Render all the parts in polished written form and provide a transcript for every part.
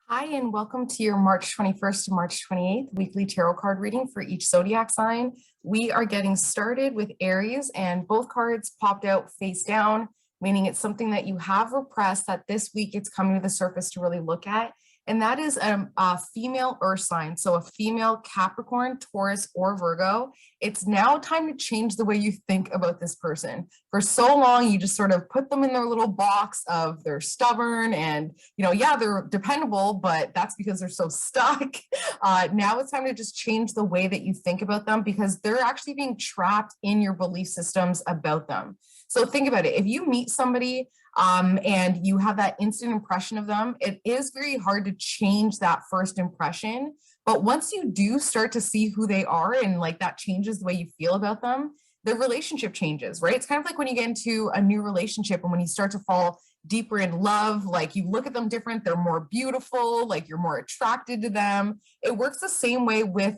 Hi, and welcome to your March 21st to March 28th weekly tarot card reading for each zodiac sign. We are getting started with Aries, and both cards popped out face down, meaning it's something that you have repressed that this week it's coming to the surface to really look at. And that is a female earth sign. So a female Capricorn, Taurus, or Virgo. It's now time to change the way you think about this person. For so long, you just sort of put them in their little box of they're stubborn and, yeah, they're dependable, but that's because they're so stuck. Now it's time to just change the way that you think about them because they're actually being trapped in your belief systems about them. So think about it. If you meet somebody and you have that instant impression of them, it is very hard to change that first impression. But once you do start to see who they are and like that changes the way you feel about them, the relationship changes, right? It's kind of like when you get into a new relationship and when you start to fall deeper in love, like you look at them different, they're more beautiful, like you're more attracted to them. It works the same way with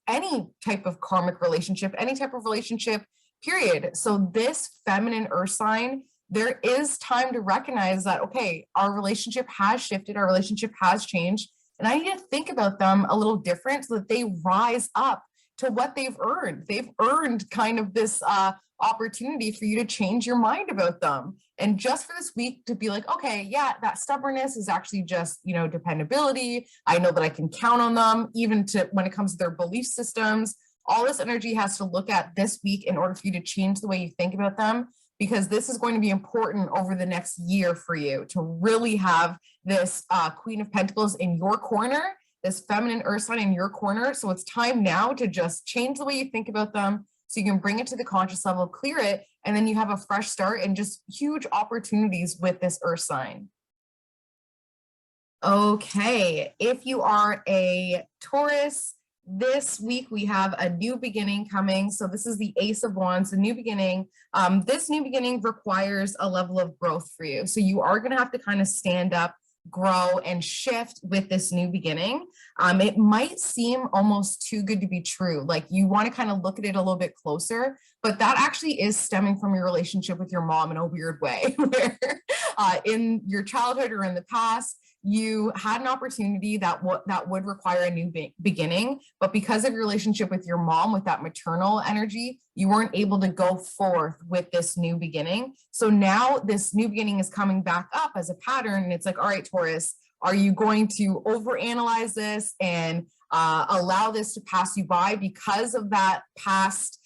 any type of karmic relationship, any type of relationship, period. So this feminine earth sign, there is time to recognize that, okay, our relationship has shifted, our relationship has changed, and I need to think about them a little different so that they rise up to what they've earned. They've earned kind of this opportunity for you to change your mind about them. And just for this week to be like, okay, yeah, that stubbornness is actually just, dependability. I know that I can count on them, even to when it comes to their belief systems. All this energy has to look at this week in order for you to change the way you think about them, because this is going to be important over the next year for you to really have this Queen of Pentacles in your corner, this feminine earth sign in your corner. So it's time now to just change the way you think about them so you can bring it to the conscious level, clear it, and then you have a fresh start and just huge opportunities with this earth sign. Okay, if you are a Taurus, this week we have a new beginning coming. So this is the Ace of Wands, the new beginning. This new beginning requires a level of growth for you. So you are going to have to kind of stand up, grow, and shift with this new beginning. It might seem almost too good to be true. Like you want to kind of look at it a little bit closer, but that actually is stemming from your relationship with your mom in a weird way, where in your childhood or in the past, you had an opportunity that would require a new beginning, but because of your relationship with your mom, with that maternal energy, you weren't able to go forth with this new beginning. So now this new beginning is coming back up as a pattern, and it's like, all right, Taurus, are you going to overanalyze this and allow this to pass you by because of that past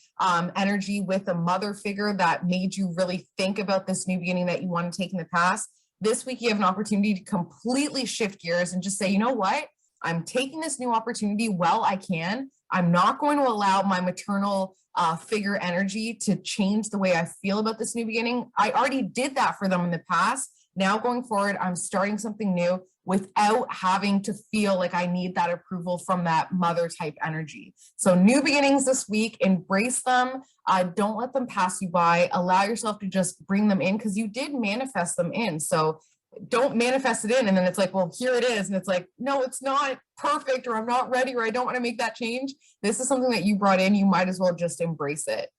energy with a mother figure that made you really think about this new beginning that you want to take in the past? This week, you have an opportunity to completely shift gears and just say, you know what? I'm taking this new opportunity while I can. I'm not going to allow my maternal figure energy to change the way I feel about this new beginning. I already did that for them in the past. Now going forward, I'm starting something new without having to feel like I need that approval from that mother type energy. So new beginnings this week, embrace them. Don't let them pass you by. Allow yourself to just bring them in because you did manifest them in. So don't manifest it in and then it's like, well, here it is. And it's like, no, it's not perfect, or I'm not ready, or I don't want to make that change. This is something that you brought in. You might as well just embrace it.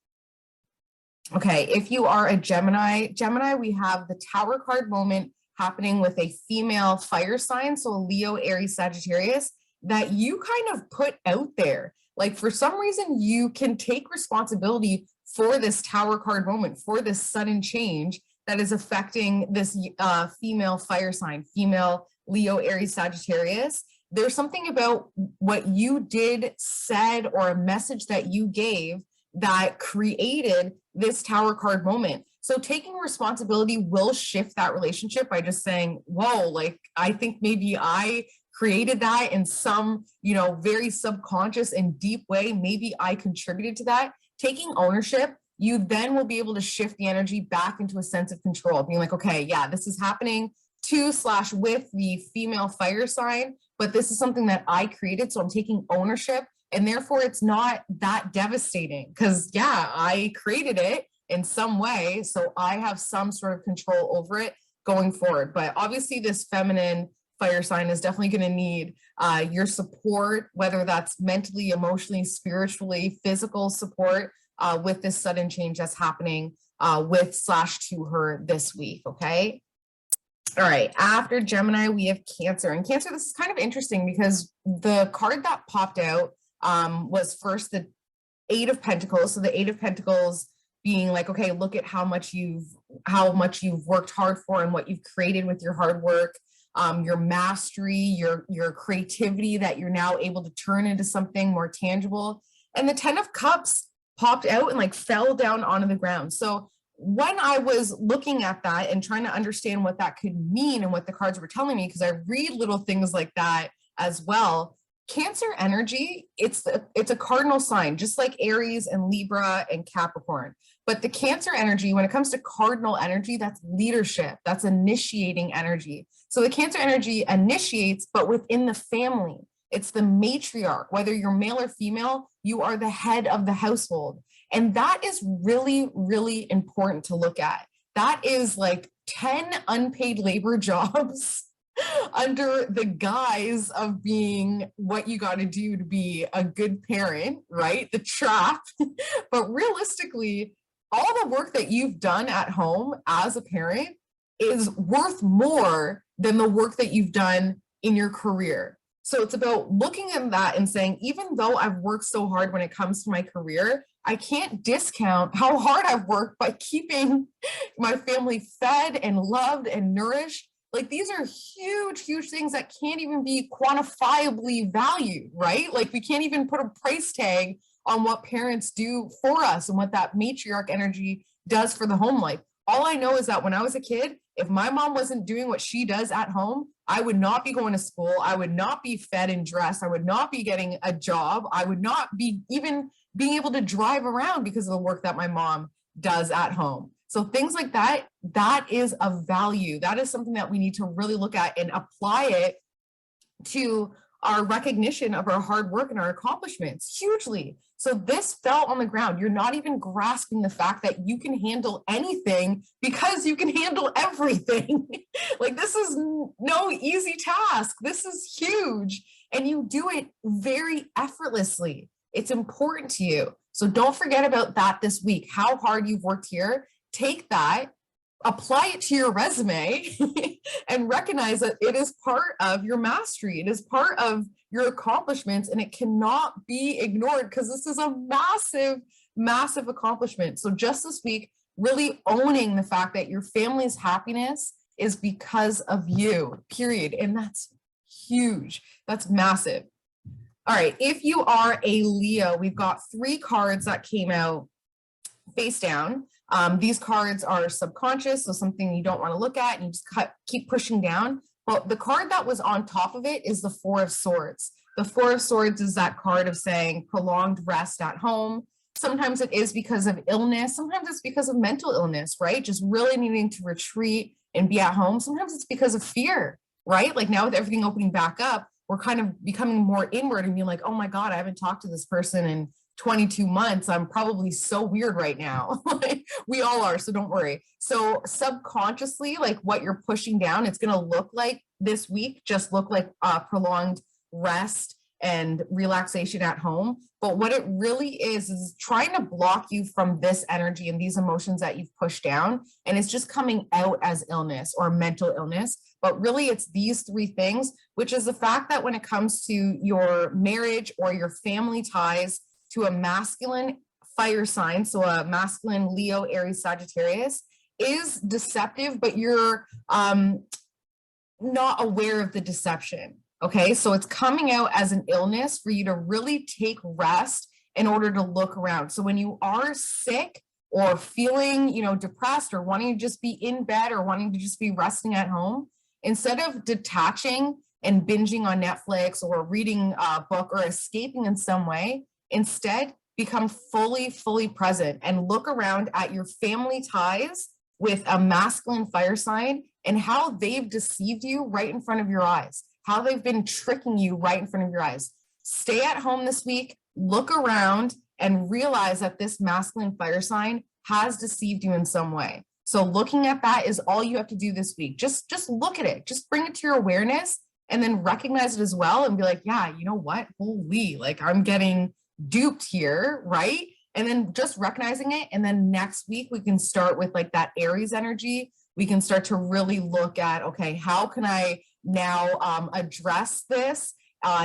Okay, if you are a Gemini, we have the Tower card moment happening with a female fire sign, so a Leo, Aries, Sagittarius, that you kind of put out there. Like for some reason, you can take responsibility for this Tower card moment, for this sudden change that is affecting this female fire sign, female Leo, Aries, Sagittarius. There's something about what you did, said, or a message that you gave that created this Tower card moment. So taking responsibility will shift that relationship by just saying, whoa, like, I think maybe I created that in some, very subconscious and deep way. Maybe I contributed to that. Taking ownership, you then will be able to shift the energy back into a sense of control, being like, okay, yeah, this is happening with the female fire sign, but this is something that I created. So I'm taking ownership, and therefore it's not that devastating because, yeah, I created it in some way. So I have some sort of control over it going forward. But obviously this feminine fire sign is definitely going to need your support, whether that's mentally, emotionally, spiritually, physical support with this sudden change that's happening with/to her this week. Okay. All right, after Gemini, we have Cancer. And Cancer, this is kind of interesting because the card that popped out was first the Eight of Pentacles. So the Eight of Pentacles being like, okay, look at how much you've worked hard for and what you've created with your hard work, your mastery, your creativity that you're now able to turn into something more tangible. And the Ten of Cups popped out and like fell down onto the ground. So when I was looking at that and trying to understand what that could mean and what the cards were telling me, because I read little things like that as well, Cancer energy, it's a cardinal sign, just like Aries and Libra and Capricorn. But the Cancer energy, when it comes to cardinal energy, that's leadership, that's initiating energy. So the Cancer energy initiates, but within the family. It's the matriarch, whether you're male or female, you are the head of the household. And that is really, really important to look at. That is like 10 unpaid labor jobs under the guise of being what you got to do to be a good parent, right? The trap. But realistically, all the work that you've done at home as a parent is worth more than the work that you've done in your career. So it's about looking at that and saying, even though I've worked so hard when it comes to my career, I can't discount how hard I've worked by keeping my family fed and loved and nourished. Like these are huge, huge things that can't even be quantifiably valued, right? Like we can't even put a price tag on what parents do for us and what that matriarch energy does for the home life. All I know is that when I was a kid, if my mom wasn't doing what she does at home, I would not be going to school. I would not be fed and dressed. I would not be getting a job. I would not be even being able to drive around because of the work that my mom does at home. So things like that, that is a value. That is something that we need to really look at and apply it to our recognition of our hard work and our accomplishments hugely. So this fell on the ground. You're not even grasping the fact that you can handle anything because you can handle everything. Like this is no easy task. This is huge. And you do it very effortlessly. It's important to you. So don't forget about that this week, how hard you've worked here. Take that, apply it to your resume and recognize that it is part of your mastery. It is part of your accomplishments and it cannot be ignored because this is a massive, massive accomplishment. So just this week, really owning the fact that your family's happiness is because of you, period. And that's huge. That's massive. All right, if you are a Leo, we've got 3 cards that came out face down. These cards are subconscious, so something you don't want to look at and you just keep pushing down. But the card that was on top of it is the Four of Swords. The Four of Swords is that card of saying prolonged rest at home. Sometimes it is because of illness. Sometimes it's because of mental illness, right? Just really needing to retreat and be at home. Sometimes it's because of fear, right? Like now with everything opening back up, we're kind of becoming more inward and being like, oh my God, I haven't talked to this person in 22 months. I'm probably so weird right now. We all are, so don't worry. So subconsciously, like what you're pushing down, it's going to look like this week, just look like prolonged rest and relaxation at home. But what it really is trying to block you from this energy and these emotions that you've pushed down. And it's just coming out as illness or mental illness. But really it's these 3 things, which is the fact that when it comes to your marriage or your family ties to a masculine fire sign, so a masculine Leo, Aries, Sagittarius, is deceptive, but you're not aware of the deception. Okay, so it's coming out as an illness for you to really take rest in order to look around. So when you are sick or feeling, depressed or wanting to just be in bed or wanting to just be resting at home, instead of detaching and binging on Netflix or reading a book or escaping in some way, instead become fully, fully present and look around at your family ties with a masculine fire sign and how they've deceived you right in front of your eyes, how they've been tricking you right in front of your eyes. Stay at home this week, look around and realize that this masculine fire sign has deceived you in some way. So looking at that is all you have to do this week. Just look at it, just bring it to your awareness and then recognize it as well and be like, yeah, you know what? Holy, like I'm getting duped here, right? And then just recognizing it. And then next week we can start with like that Aries energy we can start to really look at, okay, how can I now address this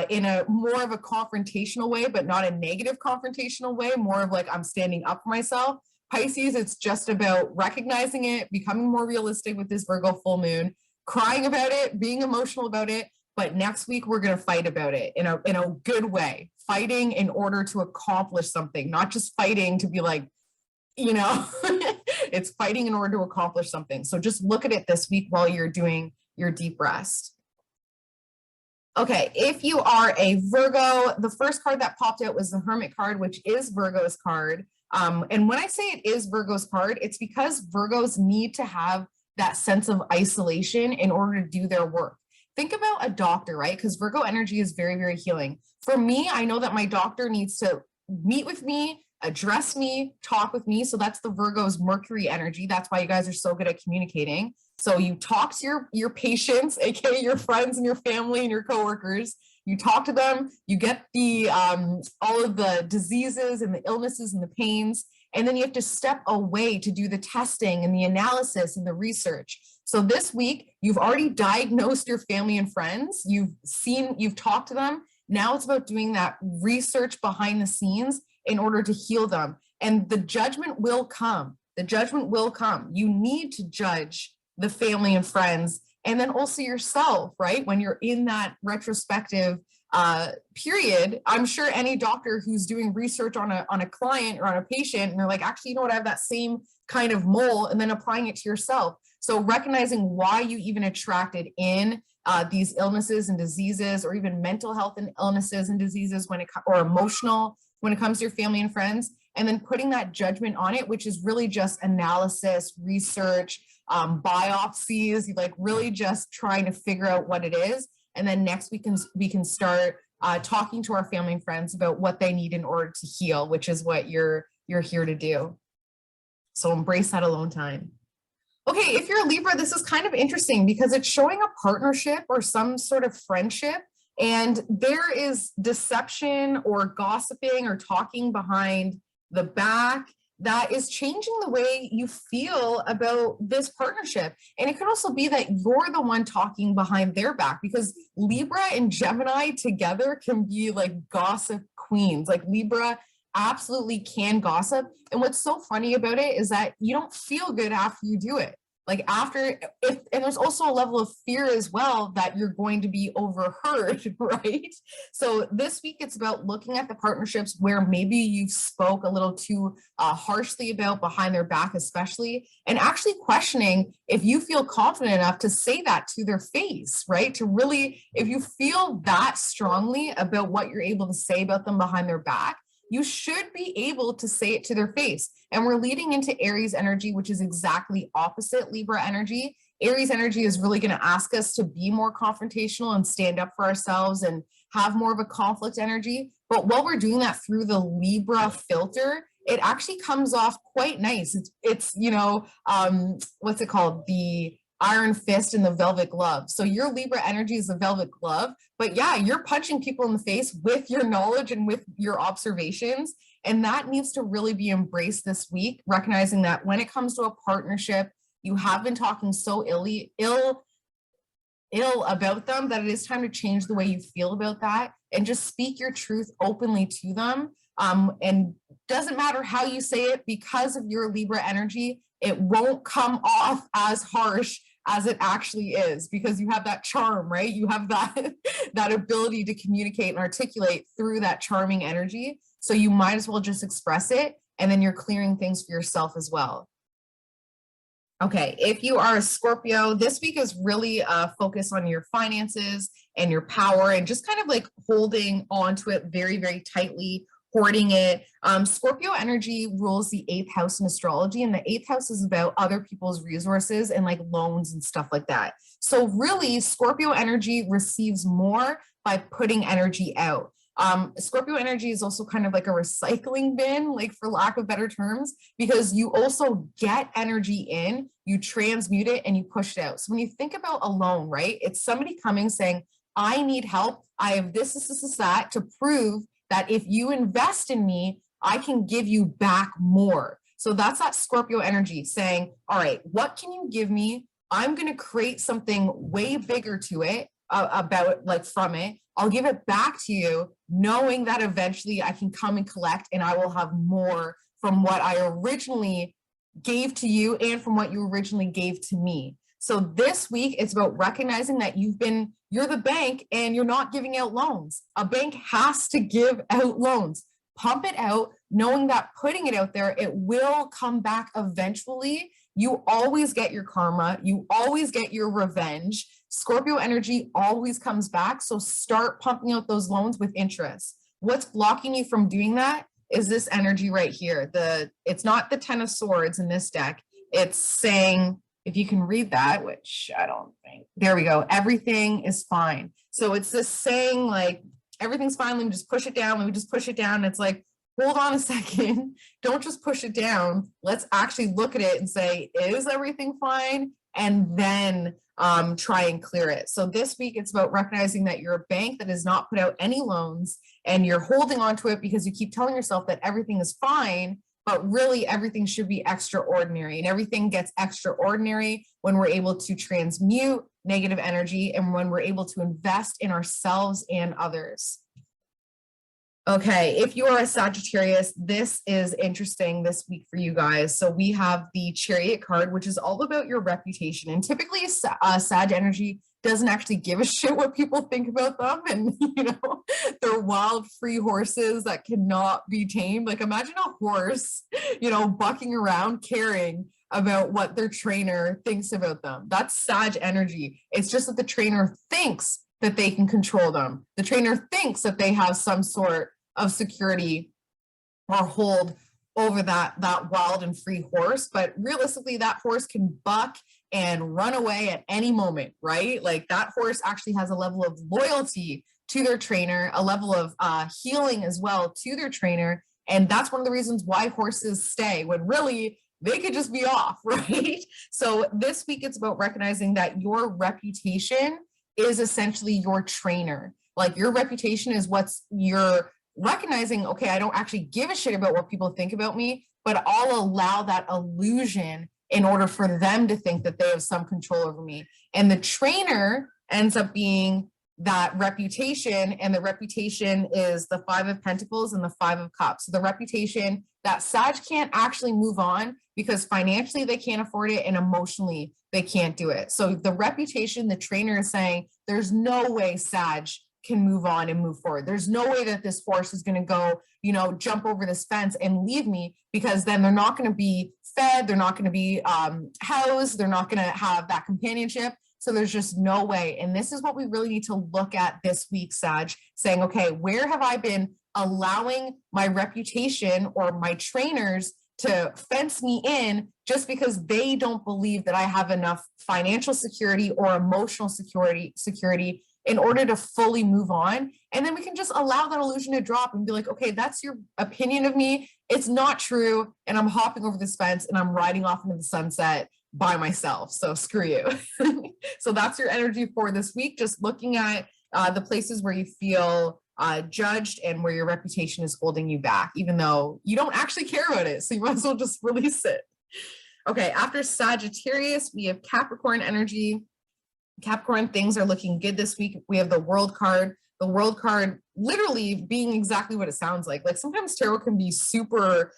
in a more of a confrontational way, but not a negative confrontational way, more of like I'm standing up for myself. Pisces, it's just about recognizing it, becoming more realistic with this Virgo full moon, crying about it, being emotional about it. But next week, we're going to fight about it in a good way, fighting in order to accomplish something, not just fighting to be like, you know, it's fighting in order to accomplish something. So just look at it this week while you're doing your deep rest. Okay, if you are a Virgo, the first card that popped out was the Hermit card, which is Virgo's card. And when I say it is Virgo's card, it's because Virgos need to have that sense of isolation in order to do their work. Think about a doctor, right? Because Virgo energy is very, very healing. For me, I know that my doctor needs to meet with me, address me, talk with me. So that's the Virgo's Mercury energy. That's why you guys are so good at communicating. So you talk to your patients, aka your friends and your family and your coworkers. You talk to them, you get the all of the diseases and the illnesses and the pains, and then you have to step away to do the testing and the analysis and the research. So this week, you've already diagnosed your family and friends, you've talked to them. Now it's about doing that research behind the scenes in order to heal them. And the judgment will come. The judgment will come. You need to judge the family and friends, and then also yourself, right? When you're in that retrospective period, I'm sure any doctor who's doing research on a client or on a patient, and they're like, actually, you know what, I have that same kind of mole, and then applying it to yourself. So recognizing why you even attracted in these illnesses and diseases, or even mental health and illnesses and diseases or emotional when it comes to your family and friends, and then putting that judgment on it, which is really just analysis, research, biopsies, like really just trying to figure out what it is. And then next we can start talking to our family and friends about what they need in order to heal, which is what you're here to do. So embrace that alone time. Okay, if you're a Libra, this is kind of interesting because it's showing a partnership or some sort of friendship, and there is deception or gossiping or talking behind the back that is changing the way you feel about this partnership. And it could also be that you're the one talking behind their back, because Libra and Gemini together can be like gossip queens. Like Libra absolutely can gossip. And what's so funny about it is that you don't feel good after you do it. Like and there's also a level of fear as well that you're going to be overheard, right? So this week it's about looking at the partnerships where maybe you spoke a little too harshly about behind their back, especially, and actually questioning if you feel confident enough to say that to their face, right? To really, if you feel that strongly about what you're able to say about them behind their back, you should be able to say it to their face. And we're leading into Aries energy, which is exactly opposite Libra energy. Aries energy is really going to ask us to be more confrontational and stand up for ourselves and have more of a conflict energy. But while we're doing that through the Libra filter, it actually comes off quite nice. It's you know, what's it called? The iron fist and the velvet glove. So your Libra energy is the velvet glove, but yeah, you're punching people in the face with your knowledge and with your observations. And that needs to really be embraced this week, recognizing that when it comes to a partnership, you have been talking so ill about them that it is time to change the way you feel about that and just speak your truth openly to them. And doesn't matter how you say it, because of your Libra energy, it won't come off as harsh as it actually is, because you have that charm, right? You have that ability to communicate and articulate through that charming energy. So you might as well just express it, and then you're clearing things for yourself as well. Okay, if you are a Scorpio, this week is really focused on your finances and your power and just kind of like holding on to it very, very tightly, hoarding it. Scorpio energy rules the 8th house in astrology, and the 8th house is about other people's resources and like loans and stuff like that. So really, Scorpio energy receives more by putting energy out. Scorpio energy is also kind of like a recycling bin, like for lack of better terms, because you also get energy in, you transmute it, and you push it out. So when you think about a loan, right, it's somebody coming saying, I need help. I have this, that to prove that if you invest in me, I can give you back more. So that's that Scorpio energy saying, all right, what can you give me? I'm going to create something way bigger to it, about like from it. I'll give it back to you, knowing that eventually I can come and collect and I will have more from what I originally gave to you and from what you originally gave to me. So this week, it's about recognizing that you're the bank and you're not giving out loans. A bank has to give out loans. Pump it out, knowing that putting it out there, it will come back eventually. You always get your karma. You always get your revenge. Scorpio energy always comes back. So start pumping out those loans with interest. What's blocking you from doing that is this energy right here. It's not the 10 of Swords in this deck. It's saying, if you can read that, which I don't think, there we go. Everything is fine. So it's this saying like, everything's fine. Let me just push it down. Let me just push it down. And it's like, hold on a second. Don't just push it down. Let's actually look at it and say, is everything fine? And then try and clear it. So this week, it's about recognizing that you're a bank that has not put out any loans and you're holding on to it because you keep telling yourself that everything is fine, but really everything should be extraordinary, and everything gets extraordinary when we're able to transmute negative energy and when we're able to invest in ourselves and others. Okay, if you are a Sagittarius, this is interesting this week for you guys. So we have the Chariot card, which is all about your reputation. And typically Sag energy doesn't actually give a shit what people think about them. And, you know, they're wild, free horses that cannot be tamed. Like imagine a horse, you know, bucking around, caring about what their trainer thinks about them. That's Sag energy. It's just that the trainer thinks that they can control them. The trainer thinks that they have some sort of security or hold over that wild and free horse, but realistically that horse can buck and run away at any moment, right? Like that horse actually has a level of loyalty to their trainer, a level of healing as well to their trainer, and that's one of the reasons why horses stay when really they could just be off, right? So this week it's about recognizing that your reputation is essentially your trainer. Like your reputation is you're recognizing, okay, I don't actually give a shit about what people think about me, but I'll allow that illusion in order for them to think that they have some control over me. And the trainer ends up being that reputation, and the reputation is the 5 of Pentacles and the 5 of Cups. So the reputation that Sag can't actually move on because financially they can't afford it and emotionally they can't do it. So the reputation, the trainer is saying, there's no way Sag can move on and move forward. There's no way that this horse is going to go, you know, jump over this fence and leave me, because then they're not going to be fed. They're not going to be housed. They're not going to have that companionship. So there's just no way. And this is what we really need to look at this week, Sag, saying, okay, where have I been allowing my reputation or my trainers to fence me in just because they don't believe that I have enough financial security or emotional security in order to fully move on? And then we can just allow that illusion to drop and be like, okay, that's your opinion of me. It's not true. And I'm hopping over this fence and I'm riding off into the sunset by myself. So screw you. So that's your energy for this week. Just looking at the places where you feel judged and where your reputation is holding you back, even though you don't actually care about it. So you might as well just release it. Okay, after Sagittarius, we have Capricorn energy. Capricorn, things are looking good this week. We have the World card. The World card literally being exactly what it sounds like. Like sometimes tarot can be super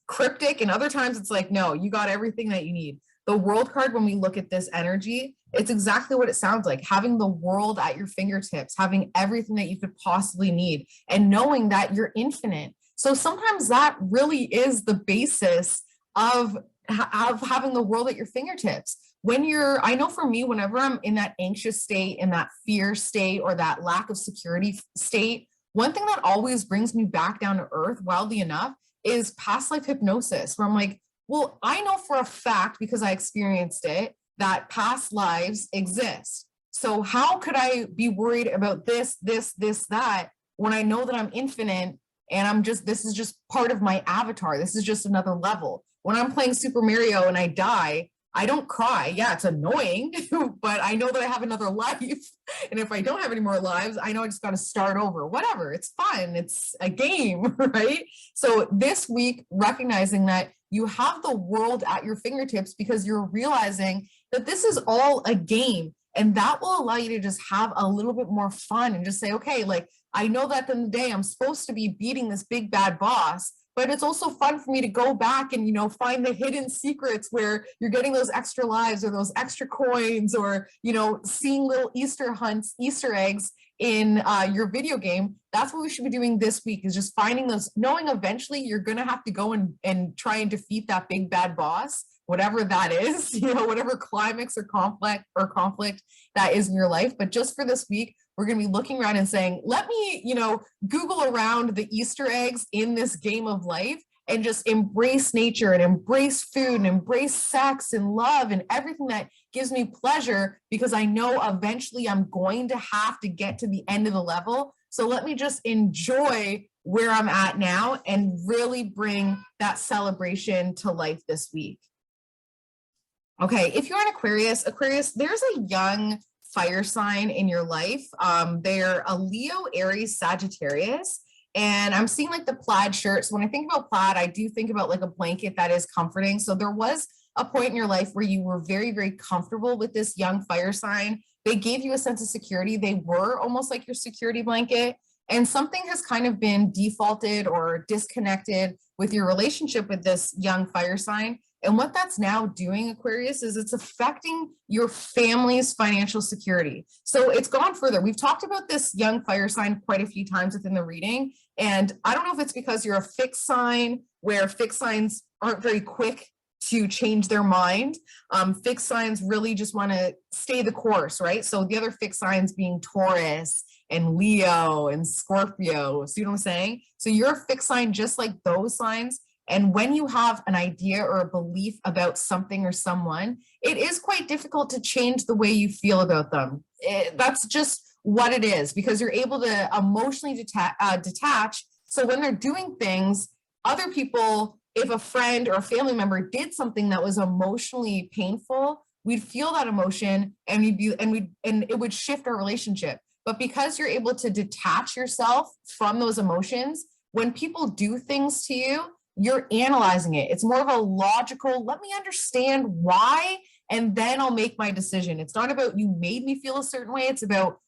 cryptic, and other times it's like, no, you got everything that you need. The World card, when we look at this energy, it's exactly what it sounds like. Having the world at your fingertips, having everything that you could possibly need, and knowing that you're infinite. So sometimes that really is the basis of having the world at your fingertips. I know for me, whenever I'm in that anxious state, in that fear state, or that lack of security state, one thing that always brings me back down to earth, wildly enough, is past life hypnosis, where I'm like, well, I know for a fact, because I experienced it, that past lives exist. So how could I be worried about this, that, when I know that I'm infinite and this is just part of my avatar. This is just another level. When I'm playing Super Mario and I die, I don't cry. Yeah, it's annoying, but I know that I have another life. And if I don't have any more lives, I know I just got to start over. Whatever, it's fun. It's a game, right? So this week, recognizing that you have the world at your fingertips because you're realizing that this is all a game. And that will allow you to just have a little bit more fun and just say, okay, like, I know that in the day I'm supposed to be beating this big bad boss, but it's also fun for me to go back and, find the hidden secrets where you're getting those extra lives or those extra coins or, seeing little Easter hunts, Easter eggs in your video game. That's what we should be doing this week, is just finding those, knowing eventually you're going to have to go and try and defeat that big bad boss, whatever that is, whatever climax or conflict that is in your life. But just for this week, we're going to be looking around and saying, let me, Google around the Easter eggs in this game of life and just embrace nature and embrace food and embrace sex and love and everything that gives me pleasure, because I know eventually I'm going to have to get to the end of the level. So let me just enjoy where I'm at now and really bring that celebration to life this week. Okay, if you're an Aquarius, there's a young fire sign in your life. They're a Leo, Aries, Sagittarius, and I'm seeing like the plaid shirts. So when I think about plaid, I do think about like a blanket that is comforting. So there was a point in your life where you were very, very comfortable with this young fire sign. They gave you a sense of security. They were almost like your security blanket. And something has kind of been defaulted or disconnected with your relationship with this young fire sign. And what that's now doing, Aquarius, is it's affecting your family's financial security. So it's gone further. We've talked about this young fire sign quite a few times within the reading. And I don't know if it's because you're a fixed sign, where fixed signs aren't very quick to change their mind. Fixed signs really just want to stay the course, right? So the other fixed signs being Taurus and Leo and Scorpio. See what I'm saying? So you're a fixed sign just like those signs. And when you have an idea or a belief about something or someone, it is quite difficult to change the way you feel about them. That's just what it is, because you're able to emotionally detach. So when they're doing things, other people, if a friend or a family member did something that was emotionally painful, we'd feel that emotion and it would shift our relationship. But because you're able to detach yourself from those emotions, when people do things to you, you're analyzing it. It's more of a logical, let me understand why, and then I'll make my decision. It's not about you made me feel a certain way. It's about,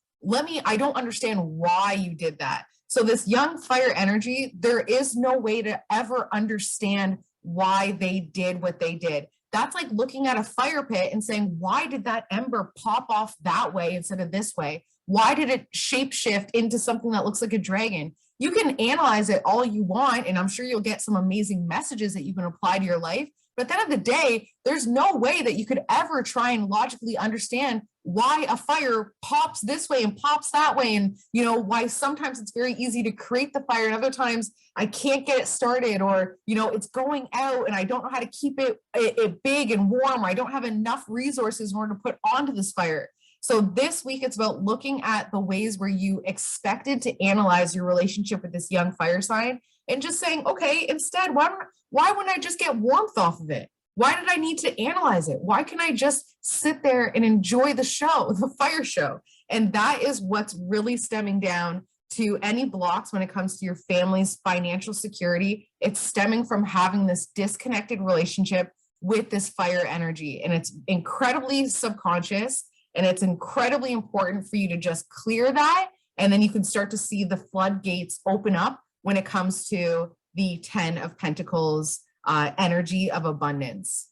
I don't understand why you did that. So this young fire energy, there is no way to ever understand why they did what they did. That's like looking at a fire pit and saying, why did that ember pop off that way instead of this way? Why did it shapeshift into something that looks like a dragon? You can analyze it all you want, and I'm sure you'll get some amazing messages that you can apply to your life. But at the end of the day, there's no way that you could ever try and logically understand why a fire pops this way and pops that way. And, why sometimes it's very easy to create the fire and other times I can't get it started, or, it's going out and I don't know how to keep it big and warm, or I don't have enough resources in order to put onto this fire. So this week, it's about looking at the ways where you expected to analyze your relationship with this young fire sign and just saying, okay, instead, why wouldn't I just get warmth off of it? Why did I need to analyze it? Why can I just sit there and enjoy the show, the fire show? And that is what's really stemming down to any blocks when it comes to your family's financial security. It's stemming from having this disconnected relationship with this fire energy. And it's incredibly subconscious. And it's incredibly important for you to just clear that. And then you can start to see the floodgates open up when it comes to the 10 of Pentacles energy of abundance.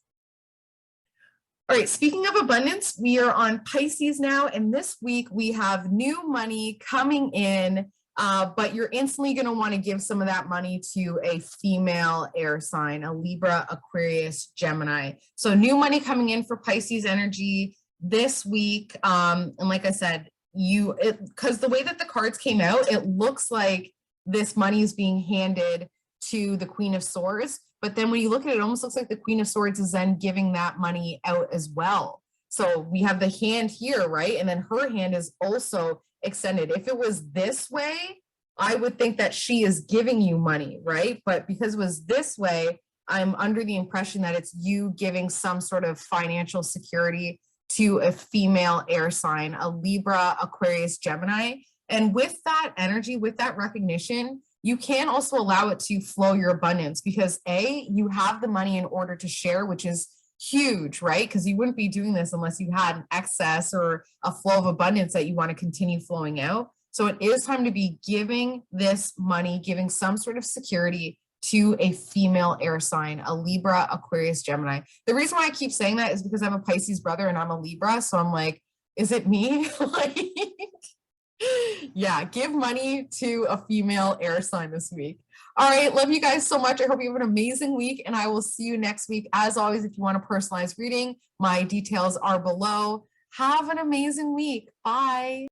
All right, speaking of abundance, we are on Pisces now. And this week we have new money coming in, but you're instantly going to want to give some of that money to a female air sign, a Libra, Aquarius, Gemini. So new money coming in for Pisces energy this week. And like I said, because the way that the cards came out, it looks like this money is being handed to the Queen of Swords. But then when you look at it, it almost looks like the Queen of Swords is then giving that money out as well. So we have the hand here, right? And then her hand is also extended. If it was this way, I would think that she is giving you money, right? But because it was this way, I'm under the impression that it's you giving some sort of financial security to a female air sign, a Libra, Aquarius, Gemini. And with that energy, with that recognition, you can also allow it to flow your abundance because you have the money in order to share, which is huge, right? Because you wouldn't be doing this unless you had an excess or a flow of abundance that you want to continue flowing out. So it is time to be giving this money, giving some sort of security to a female air sign, a Libra, Aquarius, Gemini. The reason why I keep saying that is because I have a Pisces brother and I'm a Libra. So I'm like, is it me? Like, yeah, give money to a female air sign this week. All right, love you guys so much. I hope you have an amazing week and I will see you next week. As always, if you want a personalized reading, my details are below. Have an amazing week. Bye.